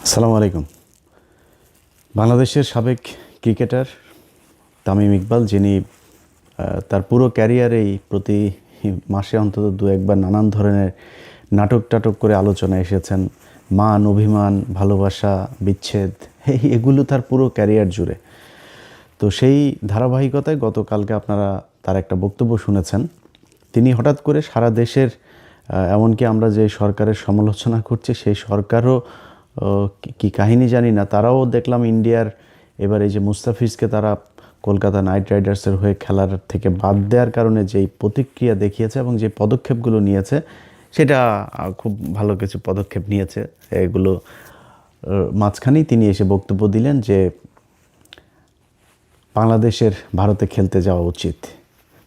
আসসালামু আলাইকুম। বাংলাদেশের সাবেক ক্রিকেটার তামিম ইকবাল, যিনি তার পুরো ক্যারিয়ারেই প্রতি মাসে অন্তত দু একবার নানান ধরনের নাটক টাটক করে আলোচনায় এসেছেন। মান, অভিমান, ভালোবাসা, বিচ্ছেদ, এগুলো তার পুরো ক্যারিয়ার জুড়ে। তো সেই ধারাবাহিকতায় গতকালকে আপনারা তার একটা বক্তব্য শুনেছেন। তিনি হঠাৎ করে সারা দেশের, এমনকি আমরা যে সরকারের সমালোচনা করছি সেই সরকারও কি কাহিনী জানি না, তারাও দেখলাম ইন্ডিয়ার এবার এই যে মুস্তাফিজকে তারা কলকাতা নাইট রাইডার্সের হয়ে খেলার থেকে বাদ দেওয়ার কারণে যেই প্রতিক্রিয়া দেখিয়েছে এবং যে পদক্ষেপগুলো নিয়েছে, সেটা খুব ভালো কিছু পদক্ষেপ নিয়েছে। এগুলো মাঝখানেই তিনি এসে বক্তব্য দিলেন যে বাংলাদেশের ভারতে খেলতে যাওয়া উচিত।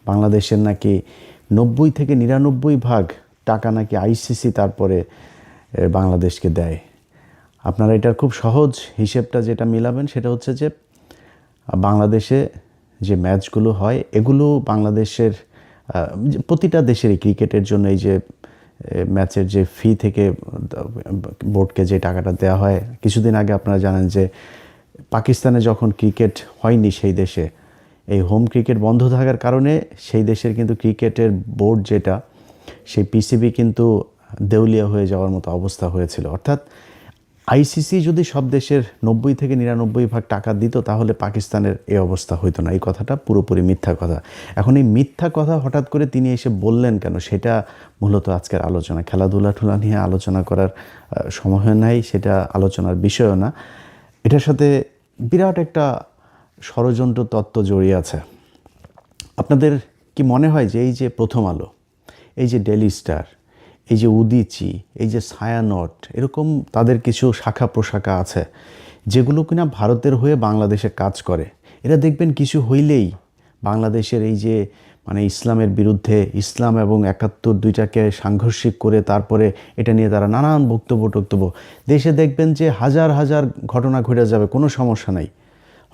বাংলাদেশের নাকি 90 থেকে 99% টাকা নাকি আইসিসি তারপরে বাংলাদেশকে দেয়। আপনারা এটার খুব সহজ হিসেবটা যেটা মিলাবেন সেটা হচ্ছে যে বাংলাদেশে যে ম্যাচগুলো হয় এগুলো বাংলাদেশের প্রতিটা দেশেরই ক্রিকেটের জন্য এই যে ম্যাচের যে ফি থেকে বোর্ডকে যে টাকাটা দেওয়া হয়, কিছুদিন আগে আপনারা জানেন যে পাকিস্তানে যখন ক্রিকেট হয়নি সেই দেশে, এই হোম ক্রিকেট বন্ধ থাকার কারণে সেই দেশের কিন্তু ক্রিকেটের বোর্ড যেটা, সেই পিসিবি কিন্তু দেউলিয়া হয়ে যাওয়ার মতো অবস্থা হয়েছিল। অর্থাৎ আইসিসি যদি সব দেশের 90 থেকে 99% টাকা দিত তাহলে পাকিস্তানের এই অবস্থা হইতো না। এই কথাটা পুরোপুরি মিথ্যা কথা। এখন এই মিথ্যা কথা হঠাৎ করে তিনি এসে বললেন কেন, সেটা মূলত আজকের আলোচনা। খেলাধুলা নিয়ে আলোচনা করার সময় নাই, সেটা আলোচনার বিষয়ও না। এটার সাথে বিরাট একটা ষড়যন্ত্র তত্ত্ব জড়িয়ে আছে। আপনাদের কি মনে হয় যে এই যে প্রথম আলো, এই যে ডেইলি স্টার, এই যে উদীচি, এই যে ছায়ানট, এরকম তাদের কিছু শাখা প্রশাখা আছে যেগুলো কিনা ভারতের হয়ে বাংলাদেশে কাজ করে, এরা দেখবেন কিছু হইলেই বাংলাদেশের এই যে ইসলামের বিরুদ্ধে, ইসলাম এবং ৭১ দুইটাকে সাংঘর্ষিক করে তারপরে এটা নিয়ে তারা নানান বক্তব্য দেশে দেখবেন যে হাজার হাজার ঘটনা ঘটে যাবে, কোনো সমস্যা নাই।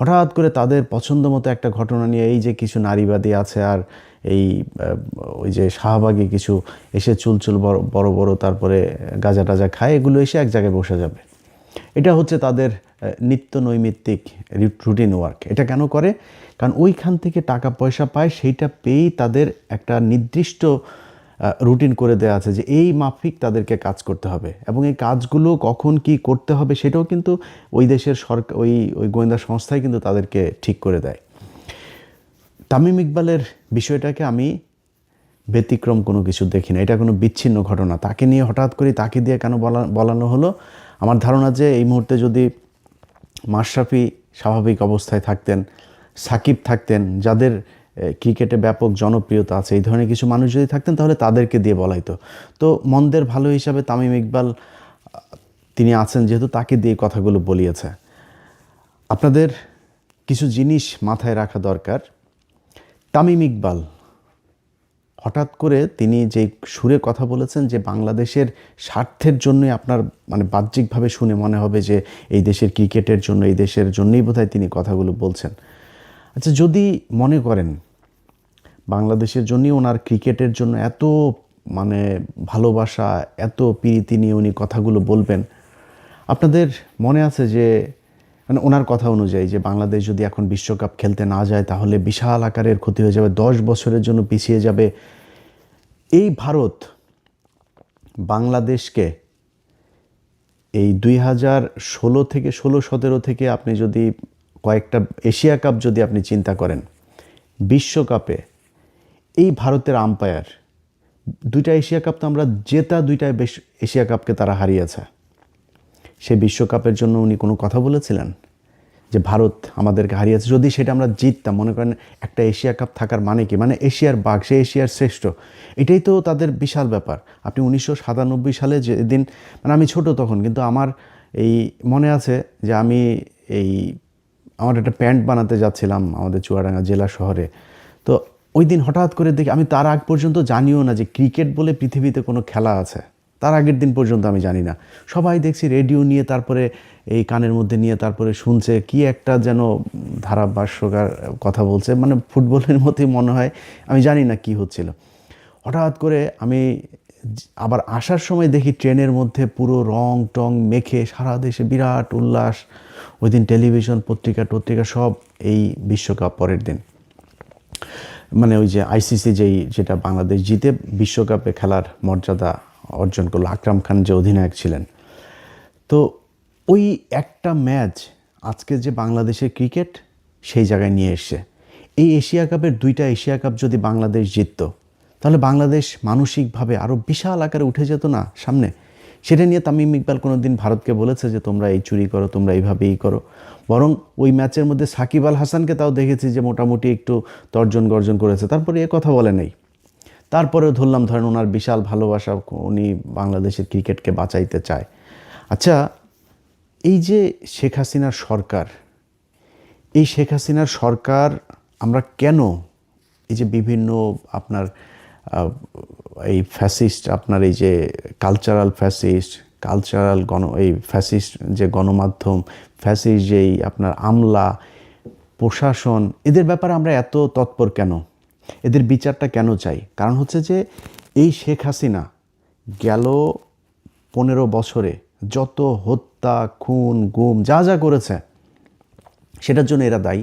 হঠাৎ করে তাদের পছন্দ মতো একটা ঘটনা নিয়ে এই যে কিছু নারীবাদী আছে আর এই ওই যে শাহবাগী কিছু এসে চুলচুল বড় বড় তারপরে গাঁজা টাজা খায়, এগুলো এসে এক জায়গায় বসে যাবে। এটা হচ্ছে তাদের নিত্য নৈমিত্তিক রুটিন ওয়ার্ক। এটা কেন করে? কারণ ওইখান থেকে টাকা পয়সা পায়, সেইটা পেয়েই তাদের একটা নির্দিষ্ট রুটিন করে দেওয়া আছে যে এই মাফিক তাদেরকে কাজ করতে হবে, এবং এই কাজগুলো কখন কি করতে হবে সেটাও কিন্তু ওই দেশের সরকার, ওই গোয়েন্দা সংস্থাই কিন্তু তাদেরকে ঠিক করে দেয়। তামিম ইকবালের বিষয়টাকে আমি ব্যতিক্রম কোনো কিছু দেখি না, এটা কোনো বিচ্ছিন্ন ঘটনা। তাকে নিয়ে হঠাৎ করে তাকে দিয়ে কেন বলানো হলো? আমার ধারণা যে এই মুহূর্তে যদি মাশরাফি স্বাভাবিক অবস্থায় থাকতেন, সাকিব থাকতেন, যাদের ক্রিকেটে ব্যাপক জনপ্রিয়তা আছে, এই ধরনের কিছু মানুষ যদি থাকতেন তাহলে তাদেরকে দিয়ে বলাইতো। তো মন্দের ভালো হিসাবে তামিম ইকবাল তিনি আছেন যেহেতু, তাকে দিয়ে কথাগুলো বলিয়েছে। আপনাদের কিছু জিনিস মাথায় রাখা দরকার। তামিম ইকবাল হঠাৎ করে তিনি যে সুরে কথা বলেছেন যে বাংলাদেশের স্বার্থের জন্যই, আপনার বাহ্যিকভাবে শুনে মনে হবে যে এই দেশের ক্রিকেটের জন্য, এই দেশের জন্যই বোধহয় তিনি কথাগুলো বলছেন। আচ্ছা, যদি মনে করেন বাংলাদেশের জন্যই ওনার ক্রিকেটের জন্য এত ভালোবাসা, এত প্রীতি নিয়ে উনি কথাগুলো বলবেন, আপনাদের মনে আছে যে ওনার কথা অনুযায়ী যে বাংলাদেশ যদি এখন বিশ্বকাপ খেলতে না যায় তাহলে বিশাল আকারের ক্ষতি হয়ে যাবে, 10 বছরের জন্য পিছিয়ে যাবে। এই ভারত বাংলাদেশকে এই 2016 থেকে 16-17 থেকে আপনি যদি কয়েকটা এশিয়া কাপ যদি আপনি চিন্তা করেন, বিশ্বকাপে এই ভারতের আম্পায়ার, 2টা এশিয়া কাপ তো আমরা জেতা, 2টা এশিয়া কাপকে তারা হারিয়েছে। সেই বিশ্বকাপের জন্য উনি কোনো কথা বলেছিলেন যে ভারত আমাদেরকে হারিয়েছে? যদি সেটা আমরা জিততাম, মনে করেন একটা এশিয়া কাপ থাকার মানে কি, এশিয়ার বাঘ, সে এশিয়ার শ্রেষ্ঠ, এটাই তো তাদের বিশাল ব্যাপার। আপনি 1997 সালে যেদিন, আমি ছোট তখন, কিন্তু আমার এই মনে আছে যে আমি আমার একটা প্যান্ট বানাতে যাচ্ছিলাম আমাদের চুয়াডাঙ্গা জেলা শহরে। তো ওই দিন হঠাৎ করে দেখি, আমি তার আগ পর্যন্ত জানিও না যে ক্রিকেট বলে পৃথিবীতে কোনো খেলা আছে, তার আগের দিন পর্যন্ত আমি জানি না। সবাই দেখছি রেডিও নিয়ে, তারপরে এই কানের মধ্যে নিয়ে তারপরে শুনছে কি একটা যেন ধারাভাষ্যকার কথা বলছে, ফুটবলের মতোই মনে হয়, আমি জানি না কি হচ্ছিল। হঠাৎ করে আমি আবার আসার সময় দেখি ট্রেনের মধ্যে পুরো রং টং মেখে সারা দেশে বিরাট উল্লাস। ওই দিন টেলিভিশন পত্রিকা সব এই বিশ্বকাপ পরের দিন, মানে ওই যে আইসিসি যেটা বাংলাদেশ জিতে বিশ্বকাপে খেলার মর্যাদা অর্জন করলো, আকরাম খান যে অধিনায়ক ছিলেন। তো ওই একটা ম্যাচ আজকে যে বাংলাদেশের ক্রিকেট সেই জায়গায় নিয়ে এসছে। এই এশিয়া কাপের 2টা এশিয়া কাপ যদি বাংলাদেশ জিতত, তাহলে বাংলাদেশ মানসিকভাবে আরও বিশাল আকারে উঠে যেত না সামনে। সেটা নিয়ে তামিম ইকবাল কোনো দিন ভারতকে বলেছে যে তোমরা এই চুরি করো, তোমরা এইভাবেই করো। বরং ওই ম্যাচের মধ্যে সাকিব আল হাসানকে তাও দেখেছি যে মোটামুটি একটু তর্জন গর্জন করেছে, তারপরে এ কথা বলে নেই। তারপরেও ধরেন ওনার বিশাল ভালোবাসা, উনি বাংলাদেশের ক্রিকেটকে বাঁচাইতে চায়। আচ্ছা, এই যে শেখ হাসিনার সরকার, এই শেখ হাসিনার সরকার আমরা কেন এই যে বিভিন্ন আপনার এই ফ্যাসিস্ট, আপনার এই যে কালচারাল এই ফ্যাসিস্ট যে গণমাধ্যম, ফ্যাসিস্ট যেই আপনার আমলা প্রশাসন, এদের ব্যাপারে আমরা এত তৎপর কেন? এদের বিচারটা কেন চাই? কারণ হচ্ছে যে এই শেখ হাসিনা গেল 15 বছরে যত হত্যা, খুন, গুম যা করেছে সেটার জন্য এরা দায়ী,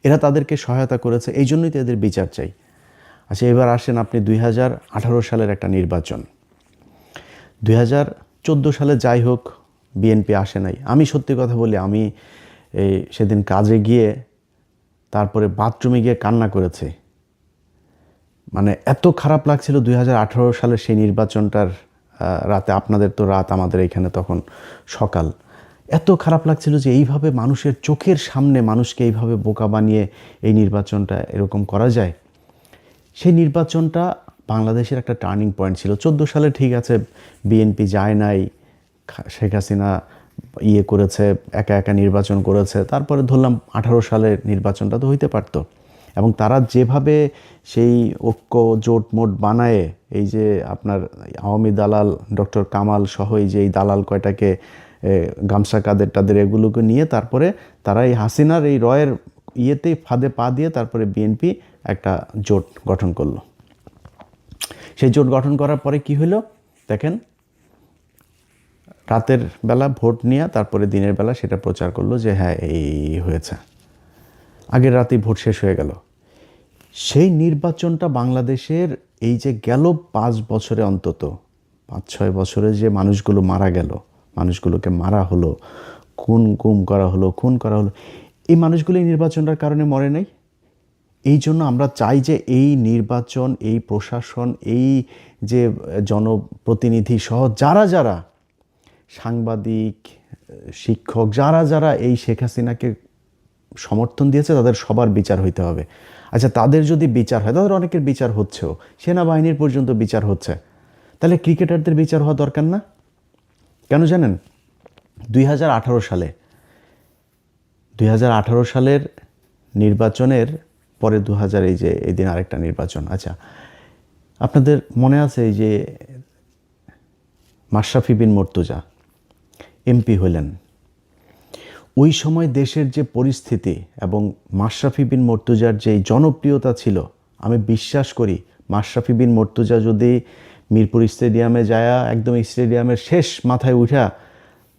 এরা তাদেরকে সহায়তা করেছে, এই জন্যই তো এদের বিচার চাই। আচ্ছা, এবার আসেন আপনি 2018 সালের একটা নির্বাচন। 2014 সালে যাই হোক বিএনপি আসে নাই। আমি সত্যি কথা বলি, আমি সেদিন কাজে গিয়ে তারপরে বাথরুমে গিয়ে কান্না করেছি। মানে এত খারাপ লাগছিল 2018 সালের সেই নির্বাচনটার রাতে। আপনাদের তো রাত, আমাদের এখানে তখন সকাল। এত খারাপ লাগছিল যে এইভাবে মানুষের চোখের সামনে মানুষকে এইভাবে বোকা বানিয়ে এই নির্বাচনটা এরকম করা যায়। সেই নির্বাচনটা বাংলাদেশের একটা টার্নিং পয়েন্ট ছিল। 14 সালে ঠিক আছে বিএনপি যায় নাই, শেখ হাসিনা করেছে, একা নির্বাচন করেছে। তারপরে ধরলাম 18 সালের নির্বাচনটা তো হইতে পারত। এবং তারা যেভাবে সেই ঐক্য জোট মোট বানায়, এই যে আপনার আওয়ামী দালাল ডক্টর কামাল সহ এই যে এই দালাল কয়টাকে গামছা কাদের টাদের এগুলোকে নিয়ে তারপরে তারা এই হাসিনার এই রয়ের ফাঁদে পা দিয়ে তারপরে বিএনপি একটা জোট গঠন করলো। সেই জোট গঠন করার পরে কি হলো দেখেন, রাতের বেলা ভোট নিয়ে তারপরে দিনের বেলা সেটা প্রচার করলো যে হ্যাঁ এই হয়েছে, আগের রাতেই ভোট শেষ হয়ে গেল। সেই নির্বাচনটা বাংলাদেশের এই যে গেল 5 বছরে, অন্তত 5-6 বছরে যে মানুষগুলো মারা গেল, মানুষগুলোকে মারা হলো, খুন করা হলো, এই মানুষগুলো এই নির্বাচনটার কারণে মরে নাই। এই জন্য আমরা চাই যে এই নির্বাচন, এই প্রশাসন, এই যে জনপ্রতিনিধি সহ যারা সাংবাদিক, শিক্ষক, যারা এই শেখ হাসিনাকে সমর্থন দিয়েছে তাদের সবার বিচার হইতে হবে। আচ্ছা, তাদের যদি বিচার হয়, তাদের অনেকের বিচার হচ্ছেও, সেনাবাহিনীর পর্যন্ত বিচার হচ্ছে, তাহলে ক্রিকেটারদের বিচার হওয়া দরকার না? কেন জানেন? 2018 সালের নির্বাচনের পরে এই দিন আরেকটা নির্বাচন। আচ্ছা, আপনাদের মনে আছে এই যে মাশরাফি বিন মুর্তজা এমপি হলেন, ওই সময় দেশের যে পরিস্থিতি এবং মাশরাফি বিন মুর্তজার যে জনপ্রিয়তা ছিল, আমি বিশ্বাস করি মাশরাফি বিন মুর্তজা যদি মিরপুর স্টেডিয়ামে যায়, একদম স্টেডিয়ামের শেষ মাথায় উঠা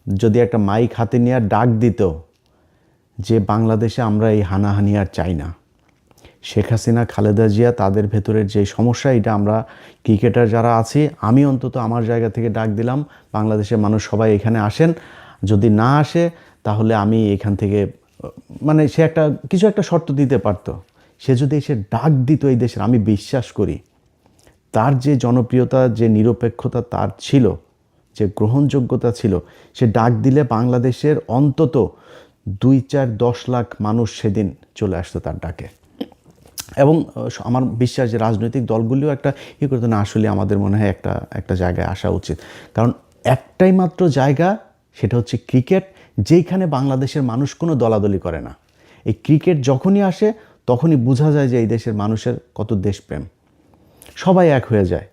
যদি একটা মাইক হাতে নিয়ে ডাক দিত যে বাংলাদেশে আমরা এই হানাহানি আর চাই না, শেখ হাসিনা, খালেদা জিয়া, তাদের ভেতরের যে সমস্যা, এটা আমরা ক্রিকেটার যারা আছি, আমি অন্তত আমার জায়গা থেকে ডাক দিলাম, বাংলাদেশের মানুষ সবাই এখানে আসেন, যদি না আসে তাহলে আমি এখান থেকে, মানে সে কিছু একটা শর্ত দিতে পারতো। সে যদি এসে ডাক দিত এই দেশের, আমি বিশ্বাস করি তার যে জনপ্রিয়তা, যে নিরপেক্ষতা তার ছিল, যে গ্রহণযোগ্যতা ছিল, সে ডাক দিলে বাংলাদেশের অন্তত 2-4-10 লাখ মানুষ সেদিন চলে আসতো তার ডাকে। এবং আমার বিশ্বাস যে রাজনৈতিক দলগুলিও একটা করতো না, আসলে আমাদের মনে হয় একটা জায়গায় আসা উচিত। কারণ একটাই মাত্র জায়গা, সেটা হচ্ছে ক্রিকেট, যেইখানে বাংলাদেশের মানুষ কোনো দলাদলি করে না। এই ক্রিকেট যখনই আসে তখনই বোঝা যায় যে এই দেশের মানুষের কত দেশপ্রেম, সবাই এক হয়ে যায়।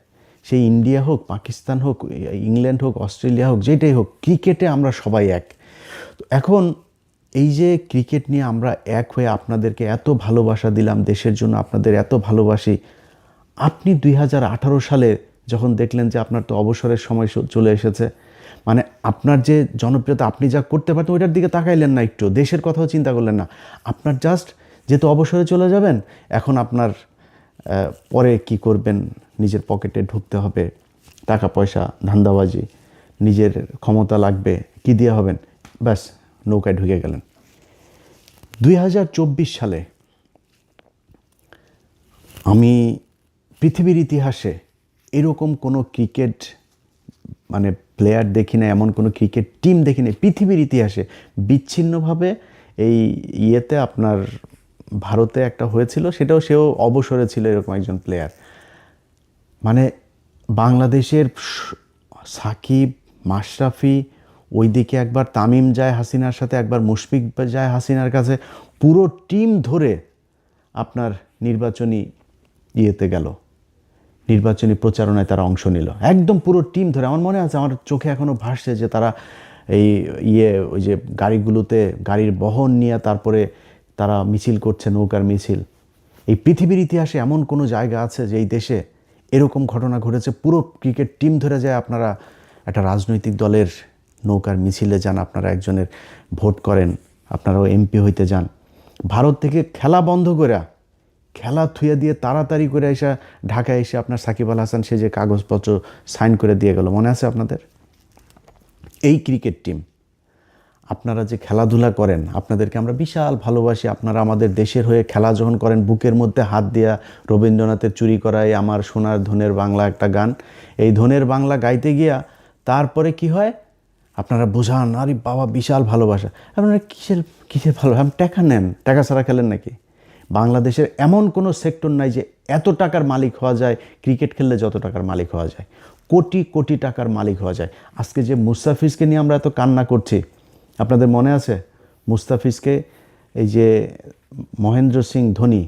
সেই ইন্ডিয়া হোক, পাকিস্তান হোক, ইংল্যান্ড হোক, অস্ট্রেলিয়া হোক, যেটাই হোক, ক্রিকেটে আমরা সবাই এক। এখন এই যে ক্রিকেট নিয়ে আমরা এক হয়ে আপনাদেরকে এত ভালোবাসা দিলাম, দেশের জন্য আপনাদের এত ভালোবাসি, আপনি 2018 সালে যখন দেখলেন যে আপনার তো অবসরের সময় চলে এসেছে, মানে আপনার যে জনপ্রিয়তা, আপনি যা করতে পারতেন ওইটার দিকে তাকাইলেন না, একটু দেশের কথাও চিন্তা করলেন না। আপনার জাস্ট যেহেতু অবসরে চলে যাবেন, এখন আপনার পরে কি করবেন, নিজের পকেটে ঢুকতে হবে, টাকা পয়সা, ধান্দাবাজি, নিজের ক্ষমতা লাগবে, কি দিয়ে হবেন, ব্যাস নৌকায় ঢুকে গেলেন। 2024 সালে আমি পৃথিবীর ইতিহাসে এরকম কোনো ক্রিকেট মানে প্লেয়ার দেখি না, এমন কোনো ক্রিকেট টিম দেখি না পৃথিবীর ইতিহাসে। বিচ্ছিন্নভাবে এই ইয়েতে আপনার ভারতে একটা হয়েছিল, সেও অবসরে ছিল এরকম একজন প্লেয়ার। মানে বাংলাদেশের সাকিব, মাশরাফি, ওইদিকে একবার তামিম যায় হাসিনার সাথে, একবার মুশফিক যায় হাসিনার কাছে, পুরো টিম ধরে আপনার নির্বাচনী ইয়েতে গেল, নির্বাচনী প্রচারণায় তারা অংশ নিল, একদম পুরো টিম ধরে। আমার মনে আছে, আমার চোখে এখনও ভাসছে যে তারা এই ওই যে গাড়িগুলোতে, গাড়ির বহন নিয়ে তারপরে তারা মিছিল করছে, নৌকার মিছিল। এই পৃথিবীর ইতিহাসে এমন কোনো জায়গা আছে যে এই দেশে এরকম ঘটনা ঘটেছে, পুরো ক্রিকেট টিম ধরে যায়, আপনারা একটা রাজনৈতিক দলের নৌকার মিছিলে যান, আপনারা একজনের ভোট করেন, আপনারাও এমপি হইতে যান, ভারত থেকে খেলা বন্ধ করে, খেলা থুয়ে দিয়ে তাড়াতাড়ি করে এসে ঢাকায় এসে আপনার সাকিব আল হাসান সে যে কাগজপত্র সাইন করে দিয়ে গেল, মনে আছে আপনাদের? এই ক্রিকেট টিম, আপনারা যে খেলাধুলা করেন, আপনাদেরকে আমরা বিশাল ভালোবাসি। আপনারা আমাদের দেশের হয়ে খেলা যখন করেন, বুকের মধ্যে হাত দিয়া রবীন্দ্রনাথের চুরি করায় আমার সোনার ধনের বাংলা একটা গান, এই ধনের বাংলা গাইতে গিয়া তারপরে কি হয়, আপনারা বোঝান, আরে বাবা বিশাল ভালোবাসা। আপনারা কিসের ভালোবাসা? আপনি টাকা নেন, টাকা ছাড়া খেলেন নাকি? বাংলাদেশের এমন কোনো সেক্টর নাই যে এত টাকার মালিক হওয়া যায়, ক্রিকেট খেললে যত টাকার মালিক হওয়া যায়, কোটি কোটি টাকার মালিক হওয়া যায়। আজকে যে মুস্তাফিজকে নিয়ে আমরা এত কান্না করছি, আপনাদের মনে আছে? মুস্তাফিজকে এই যে মহেন্দ্র সিং ধোনি,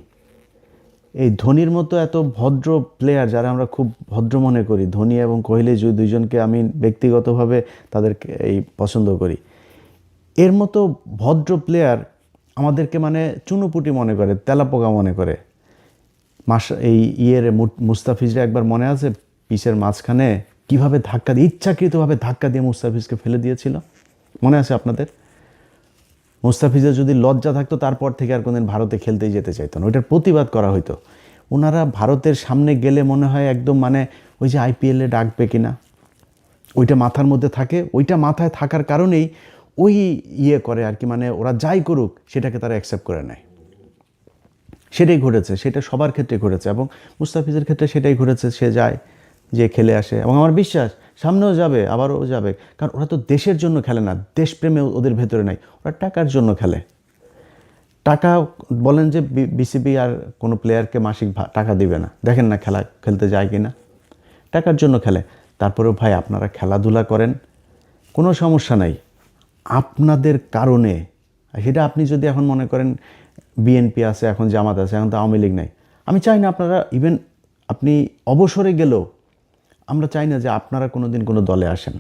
এই ধোনির মতো এত ভদ্র প্লেয়ার, যারা আমরা খুব ভদ্র মনে করি, ধোনি এবং কোহলি দুইজনকে আমি ব্যক্তিগতভাবে তাদেরকে এই পছন্দ করি, এর মতো ভদ্র প্লেয়ার আমাদেরকে মানে চুনোপুটি মনে করে, তেলাপোকা মনে করে। এই মুস্তাফিজরা একবার মনে আছে, পিচের মাঝখানে কীভাবে ধাক্কা দিয়ে, ইচ্ছাকৃতভাবে ধাক্কা দিয়ে মুস্তাফিজকে ফেলে দিয়েছিল, মনে আছে আপনাদের? মুস্তাফিজের যদি লজ্জা থাকতো, তারপর থেকে আর কোনদিন ভারতে খেলতেই যেতে চাইতো না, ওইটার প্রতিবাদ করা হইতো। ওনারা ভারতের সামনে গেলে মনে হয় একদম মানে ওই যে আইপিএলে ডাকবে কিনা ওইটা মাথার মধ্যে থাকে, ওইটা মাথায় থাকার কারণেই ওই করে আর কি, মানে ওরা যাই করুক সেটাকে তারা অ্যাকসেপ্ট করে নেয়। সেটাই ঘটেছে, সেটা সবার ক্ষেত্রে ঘটেছে, এবং মুস্তাফিজের ক্ষেত্রে সেটাই ঘটেছে। সে যায়, যে খেলে আসে, এবং আমার বিশ্বাস সামনেও যাবে, আবারও যাবে, কারণ ওরা তো দেশের জন্য খেলে না, দেশপ্রেমে ওদের ভেতরে নাই, ওরা টাকার জন্য খেলে। টাকা বলেন যে বিসিবি আর কোনো প্লেয়ারকে মাসিক টাকা দিবে না, দেখেন না খেলা খেলতে যায় কি না, টাকার জন্য খেলে। তারপরেও ভাই আপনারা খেলাধুলা করেন, কোনো সমস্যা নাই, আপনাদের কারণে। সেটা আপনি যদি এখন মনে করেন বিএনপি আছে, এখন জামাত আছে, এখন তো আওয়ামী লীগ নাই, আমি চাই না আপনারা, ইভেন আপনি অবসরে গেলেও আমরা চাই না যে আপনারা কোনো দিন কোনো দলে আসেন,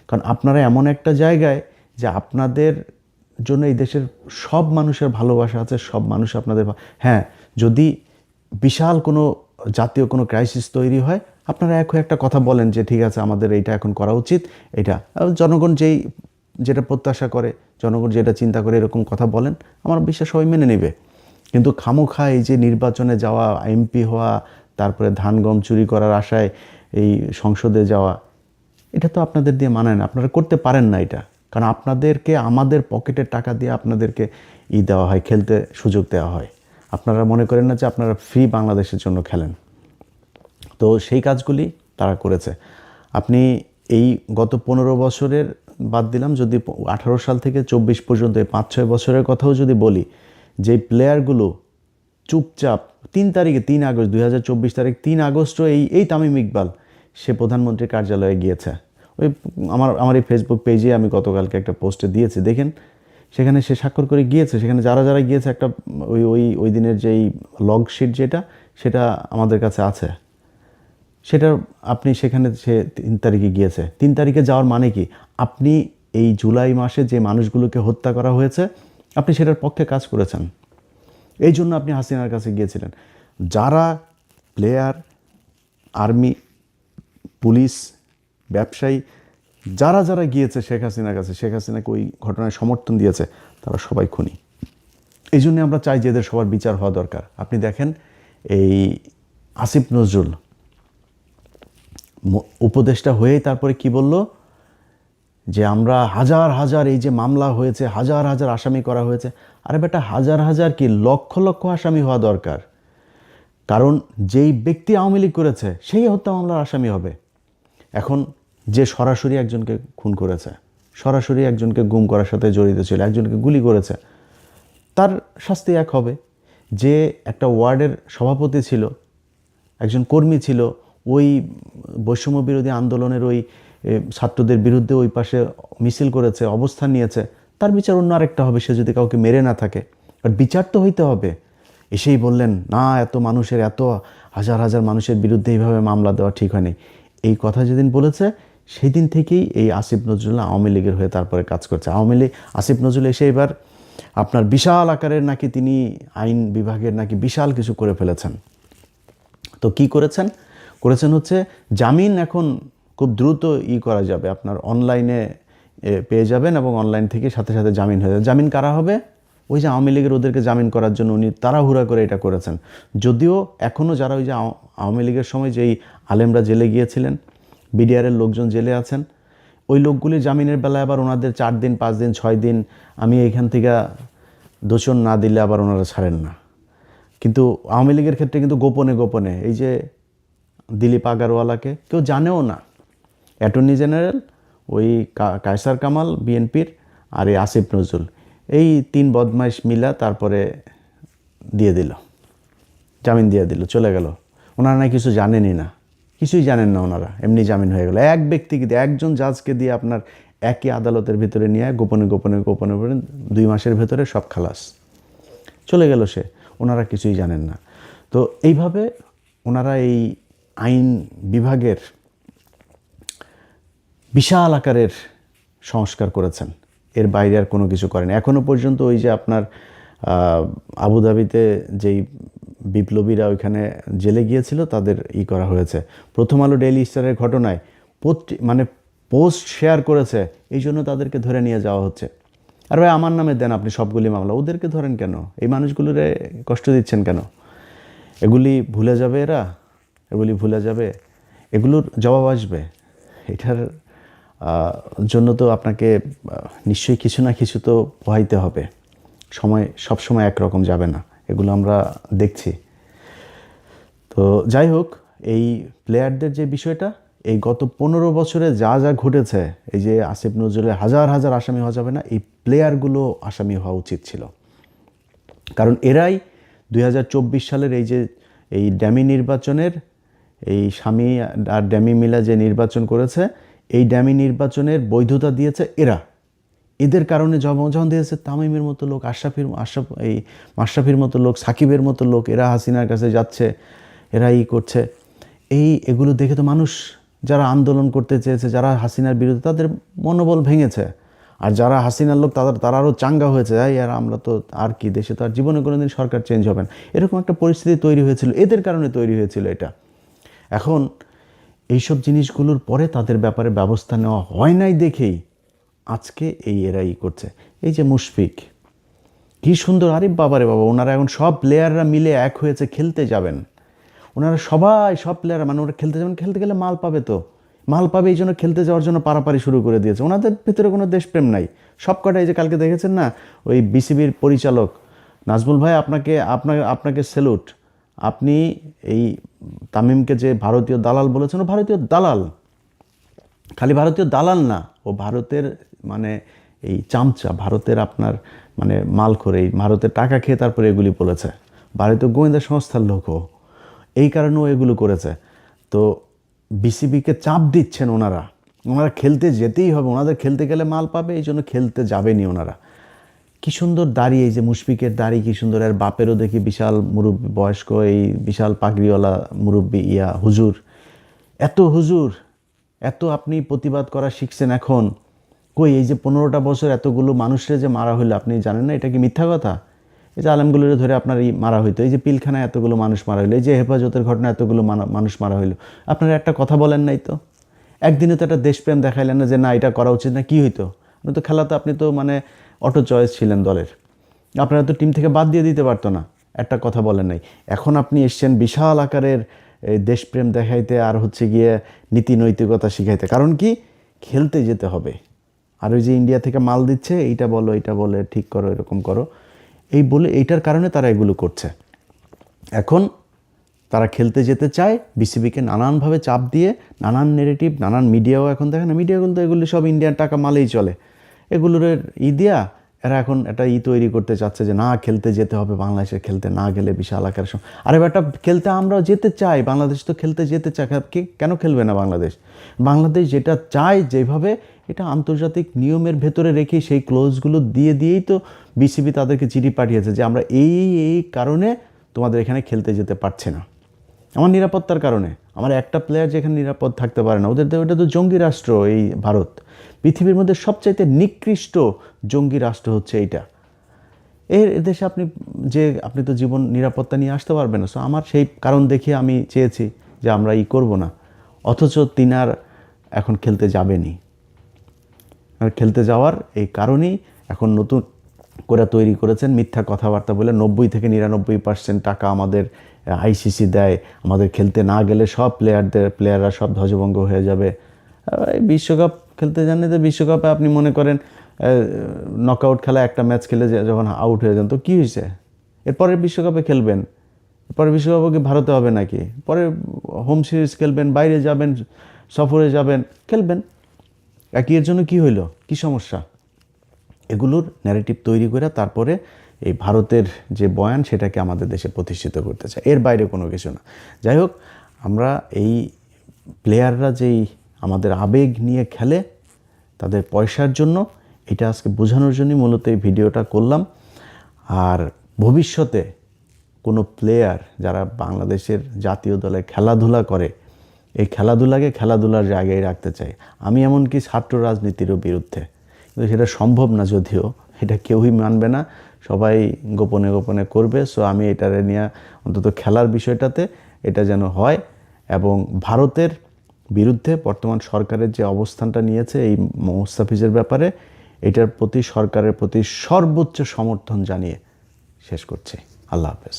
কারণ আপনারা এমন একটা জায়গায় যে আপনাদের জন্য এই দেশের সব মানুষের ভালোবাসা আছে, সব মানুষ আপনাদের। হ্যাঁ, যদি বিশাল কোনো জাতীয় কোনো ক্রাইসিস তৈরি হয়, আপনারা একটা কথা বলেন যে ঠিক আছে আমাদের এইটা এখন করা উচিত, এটা জনগণ যেটা প্রত্যাশা করে, জনগণ যেটা চিন্তা করে, এরকম কথা বলেন, আমার বিশ্বাস সবাই মেনে নেবে। কিন্তু খামোখা এই যে নির্বাচনে যাওয়া, এমপি হওয়া, তারপরে ধান গম চুরি করার আশায় এই সংসদে যাওয়া, এটা তো আপনাদের দিয়ে মানায় না, আপনারা করতে পারেন না এটা, কারণ আপনাদেরকে আমাদের পকেটের টাকা দিয়ে আপনাদেরকে দেওয়া হয়, খেলতে সুযোগ দেওয়া হয়। আপনারা মনে করেন না যে আপনারা ফ্রি বাংলাদেশের জন্য খেলেন। তো সেই কাজগুলি তারা করেছে। আপনি এই গত 15 বছরের বাদ দিলাম, যদি 18 সাল থেকে 24 পর্যন্ত এই 5-6 বছরের কথাও যদি বলি, যে প্লেয়ারগুলো চুপচাপ 3 তারিখে 3 আগস্ট 2024 তারিখ 3 আগস্টও এই তামিম ইকবাল সে প্রধানমন্ত্রীর কার্যালয়ে গিয়েছে। ওই আমার এই ফেসবুক পেজে আমি গতকালকে একটা পোস্টে দিয়েছি, দেখেন সেখানে সে স্বাক্ষর করে গিয়েছে। সেখানে যারা যারা গিয়েছে একটা ওই দিনের যেই লগ শিট সেটা আমাদের কাছে আছে, সেটা আপনি সেখানে সে 3 তারিখে গিয়েছে। 3 তারিখে যাওয়ার মানে কি, আপনি এই জুলাই মাসে যে মানুষগুলোকে হত্যা করা হয়েছে আপনি সেটার পক্ষে কাজ করেছেন, এই জন্য আপনি হাসিনার কাছে গিয়েছিলেন। যারা প্লেয়ার, আর্মি পুলিশ, ব্যবসায়ী, যারা যারা গিয়েছে শেখ হাসিনার কাছে, শেখ হাসিনাকে ওই ঘটনায় সমর্থন দিয়েছে, তারা সবাই খুনি। এই জন্যে আমরা চাই যে এদের সবার বিচার হওয়া দরকার। আপনি দেখেন এই আসিফ নজরুল উপদেষ্টা হয়েই তারপরে কি বলল, যে আমরা হাজার হাজার এই যে মামলা হয়েছে, হাজার হাজার আসামি করা হয়েছে। আরে বেটা, হাজার হাজার কি, লক্ষ লক্ষ আসামি হওয়া দরকার। কারণ যেই ব্যক্তি আওয়ামী লীগ করেছে সেই হত্যা মামলার আসামি হবে। এখন যে সরাসরি একজনকে খুন করেছে, সরাসরি একজনকে গুম করার সাথে জড়িত ছিল, একজনকে গুলি করেছে, তার শাস্তি এক হবে। যে একটা ওয়ার্ডের সভাপতি ছিল, একজন কর্মী ছিল, ওই বৈষম্য বিরোধী আন্দোলনের ওই ছাত্রদের বিরুদ্ধে ওই পাশে মিছিল করেছে, অবস্থান নিয়েছে, তার বিচার অন্য আরেকটা হবে, সে যদি কাউকে মেরে না থাকে। বাট বিচার তো হইতে হবে। এসেই বললেন না, এত মানুষের, এত হাজার হাজার মানুষের বিরুদ্ধে এইভাবে মামলা দেওয়া ঠিক হয়নি, এই কথা যেদিন বলেছে সেই দিন থেকেই এই আসিফ নজরুল আওয়ামী লীগের হয়ে তারপরে কাজ করছে। আওয়ামী লীগ, আসিফ নজরুল এসে এবার আপনার বিশাল আকারের নাকি তিনি আইন বিভাগের নাকি বিশাল কিছু করে ফেলেছেন। তো কি করেছেন হচ্ছে জামিন এখন খুব দ্রুত করা যাবে, আপনার অনলাইনে পেয়ে যাবেন এবং অনলাইন থেকে সাথে সাথে জামিন হয়ে যাবে। জামিন কারা হবে? ওই যে আওয়ামী লীগের ওদেরকে জামিন করার জন্য উনি তাড়াহুড়া করে এটা করেছেন। যদিও এখনও যারা ওই যে আওয়ামী লীগের সময় যেই আলেমরা জেলে গিয়েছিলেন, বিডিআরের লোকজন জেলে আছেন, ওই লোকগুলির জামিনের বেলায় আবার ওনাদের 4 দিন 5 দিন 6 দিন আমি এইখান থেকে দোষণ না দিলে আবার ওনারা ছাড়েন না। কিন্তু আওয়ামী লীগের ক্ষেত্রে কিন্তু গোপনে গোপনে, এই যে দিলীপ আগারওয়ালাকে কেউ জানেও না, অ্যাটর্নি জেনারেল, ওই কায়সার কামাল বিএনপির, আর এই আসিফ নজরুল, এই 3 বদমাইশ মিলা তারপরে দিয়ে দিল, জামিন দিয়ে দিল, চলে গেল। ওনারা না কিছু জানেনই না, কিছুই জানেন না ওনারা, এমনি জামিন হয়ে গেল। এক ব্যক্তিকে দিয়ে, একজন জাজকে দিয়ে আপনার একই আদালতের ভিতরে নিয়ে গোপনে গোপনে গোপনে গোপনে 2 মাসের ভেতরে সব খালাস, চলে গেল সে। ওনারা কিছুই জানেন না। তো এইভাবে ওনারা এই আইন বিভাগের বিশাল আকারের সংস্কার করেছেন, এর বাইরে আর কোনো কিছু করেন। এখনও পর্যন্ত ওই যে আপনার আবুধাবিতে যেই বিপ্লবীরা ওইখানে জেলে গিয়েছিল তাদের করা হয়েছে। প্রথম আলো ডেইলি স্টারের ঘটনায় মানে পোস্ট শেয়ার করেছে, এই জন্য তাদেরকে ধরে নিয়ে যাওয়া হচ্ছে। আর ভাই আমার নামে দেন আপনি সবগুলি মামলা, ওদেরকে ধরেন কেন? এই মানুষগুলোরে কষ্ট দিচ্ছেন কেন? এগুলি ভুলে যাবে এরা, এগুলি ভুলে যাবে, এগুলোর জবাব আসবে। এটার জন্য তো আপনাকে নিশ্চয়ই কিছু না কিছু তো পোহাইতে হবে। সময় সবসময় একরকম যাবে না, এগুলো আমরা দেখছি। তো যাই হোক, এই প্লেয়ারদের যে বিষয়টা, এই গত 15 বছরে যা যা ঘটেছে, এই যে আসিফ নজরুলের হাজার হাজার আসামি হওয়া যাবে না, এই প্লেয়ারগুলো আসামি হওয়া উচিত ছিল। কারণ এরাই 2024 সালের এই যে এই ড্যামি নির্বাচনের, এই স্বামী আর ড্যামি মিলা যে নির্বাচন করেছে, এই ড্যামি নির্বাচনের বৈধতা দিয়েছে এরা। এদের কারণে যখন দিয়েছে তামিমের মতো লোক, মাশরাফির মতো লোক, সাকিবের মতো লোক, এরা হাসিনার কাছে যাচ্ছে, এরা করছে, এগুলো দেখে তো মানুষ যারা আন্দোলন করতে চেয়েছে, যারা হাসিনার বিরুদ্ধে, তাদের মনোবল ভেঙেছে। আর যারা হাসিনার লোক তারা আরও চাঙ্গা হয়েছে, আর আমরা তো আর কি, দেশে তো আর জীবনে কোনোদিন সরকার চেঞ্জ হবে না, এরকম একটা পরিস্থিতি তৈরি হয়েছিল, এদের কারণে তৈরি হয়েছিল এটা। এখন এইসব জিনিসগুলোর পরে তাদের ব্যাপারে ব্যবস্থা নেওয়া হয় নাই দেখেই আজকে এরা করছে। এই যে মুশফিক, কি সুন্দর, আরে বাবারে বাবা, ওনারা এখন সব প্লেয়াররা মিলে এক হয়েছে, খেলতে যাবেন। ওনারা সব প্লেয়াররা, মানে ওরা খেলতে যাবেন, খেলতে গেলে মাল পাবে, তো মাল পাবে, এই জন্য খেলতে যাওয়ার জন্য পারাপারি শুরু করে দিয়েছে। ওনাদের ভিতরে কোনো দেশপ্রেম নাই। সব কটা, এই যে কালকে দেখেছেন না, ওই বিসিবির পরিচালক নাজমুল ভাই, আপনাকে স্যালুট। আপনি এই তামিমকে যে ভারতীয় দালাল বলেছেন, ও ভারতীয় দালাল, খালি ভারতীয় দালাল না, ও ভারতের মানে এই চামচা, ভারতের আপনার মানে মাল করে, এই ভারতের টাকা খেয়ে তারপরে এগুলি বলেছে, ভারতীয় গোয়েন্দা সংস্থার লোকও, এই কারণেও এগুলো করেছে। তো বিসিবিকে চাপ দিচ্ছেন ওনারা খেলতে যেতেই হবে, ওনাদের খেলতে গেলে মাল পাবে, এই জন্য খেলতে যাবেনি ওনারা। কি সুন্দর দাড়ি, এই যে মুশফিকের দাড়ি কি সুন্দর, আর বাপেরও দেখি বিশাল মুরব্বী, বয়স্ক, এই বিশাল পাগড়িওয়ালা মুরব্বী, হুজুর, এত আপনি প্রতিবাদ করা শিখছেন এখন, কই এই যে 15টা বছর এতগুলো মানুষের যে মারা হইলো, আপনি জানেন না এটা কি মিথ্যা কথা? এই যে আলেমগুলোরে ধরে আপনার মারা হইতো, এই যে পিলখানায় এতগুলো মানুষ মারা হইলো, এই যে হেফাজতের ঘটনা এতগুলো মানুষ মারা হইলো, আপনারা একটা কথা বলেন নাই তো? একদিনে তো একটা দেশপ্রেম দেখাইলেন না যে না এটা করা উচিত না, কী হইতো? আপনি তো খেলাতে আপনি তো মানে অটো চয়েস ছিলেন দলের, আপনারা তো টিম থেকে বাদ দিয়ে দিতে পারতো না, একটা কথা বলেন নাই। এখন আপনি এসছেন বিশাল আকারের দেশপ্রেম দেখাইতে আর হচ্ছে গিয়ে নীতি নৈতিকতা শিখাইতে। কারণ কি, খেলতে যেতে হবে। আর ওই যে ইন্ডিয়া থেকে মাল দিচ্ছে, এইটা বলো এইটা বলে ঠিক করো এরকম করো, এই বলে এইটার কারণে তারা এগুলো করছে। এখন তারা খেলতে যেতে চায়, বিসিবিকে নানানভাবে চাপ দিয়ে, নানান নেগেটিভ, নানান মিডিয়াও এখন দেখে না, মিডিয়াগুলো তো এগুলো সব ইন্ডিয়ান টাকা মালেই চলে, এগুলোর দিয়া এরা এখন একটা তৈরি করতে চাচ্ছে যে না খেলতে যেতে হবে, বাংলাদেশে খেলতে না গেলে বিশাল আকার। আরে বেটা, খেলতে আমরাও যেতে চাই, বাংলাদেশ তো খেলতে যেতে চায়, কেন খেলবে না বাংলাদেশ? বাংলাদেশ যেটা চায় যেভাবে, এটা আন্তর্জাতিক নিয়মের ভেতরে রেখে সেই ক্লোজগুলো দিয়েই তো বিসিবি তাদেরকে চিঠি পাঠিয়েছে যে আমরা এই কারণে তোমাদের এখানে খেলতে যেতে পারছে না, আমার নিরাপত্তার কারণে। আমার একটা প্লেয়ার যেখানে নিরাপদ থাকতে পারে না, ওটা তো জঙ্গি রাষ্ট্র এই ভারত, পৃথিবীর মধ্যে সবচাইতে নিকৃষ্ট জঙ্গি রাষ্ট্র হচ্ছে এইটা। এর দেশে আপনি তো জীবন নিরাপত্তা নিয়ে আসতে পারবেন না। সো আমার সেই কারণ দেখিয়ে আমি চেয়েছি যে আমরা করব না, অথচ তিনার এখন খেলতে যাবেনি। আর খেলতে যাওয়ার এই কারণেই এখন নতুন করে তৈরি করেছেন মিথ্যা কথাবার্তা বলে 90 থেকে 99% টাকা আমাদের আইসিসি দেয়, আমাদের খেলতে না গেলে সব প্লেয়াররা সব ধ্বজভঙ্গ হয়ে যাবে। এই বিশ্বকাপ খেলতে জানেন তো, বিশ্বকাপে আপনি মনে করেন নকআউট খেলা একটা ম্যাচ খেলে যখন আউট হয়ে যান তো কী হয়েছে? এরপরের বিশ্বকাপে খেলবেন, এরপরে বিশ্বকাপে কি ভারতে হবে নাকি? পরে হোম সিরিজ খেলবেন, বাইরে যাবেন, সফরে যাবেন, খেলবেন। এর জন্য কি হইল, কি সমস্যা? এগুলোর ন্যারেটিভ তৈরি করে তারপরে এই ভারতের যে বয়ান সেটাকে আমাদের দেশে প্রতিষ্ঠিত করতে চায়, এর বাইরে কোনো কিছু না। যাই হোক, আমরা এই প্লেয়াররা যেই আমাদের আবেগ নিয়ে খেলে তাদের পয়সার জন্য, এটা আজকে বোঝানোর জন্যই মূলত এই ভিডিওটা করলাম। আর ভবিষ্যতে কোনো প্লেয়ার যারা বাংলাদেশের জাতীয় দলে খেলাধুলা করে, এই খেলাধুলাকে খেলাধুলার জায়গায় রাখতে চাই। আমি এমনকি ছাত্র রাজনীতিরও বিরুদ্ধে, কিন্তু সেটা সম্ভব না, যদিও এটা কেউই মানবে না, সবাই গোপনে গোপনে করবে। সো আমি এটারে নিয়ে অন্তত খেলার বিষয়টাতে এটা যেন হয়। এবং ভারতের বিরুদ্ধে বর্তমান সরকারের যে অবস্থানটা নিয়েছে এই মোস্তাফিজের ব্যাপারে, এটার প্রতি সরকারের প্রতি সর্বোচ্চ সমর্থন জানিয়ে শেষ করছি। আল্লাহ হাফেজ।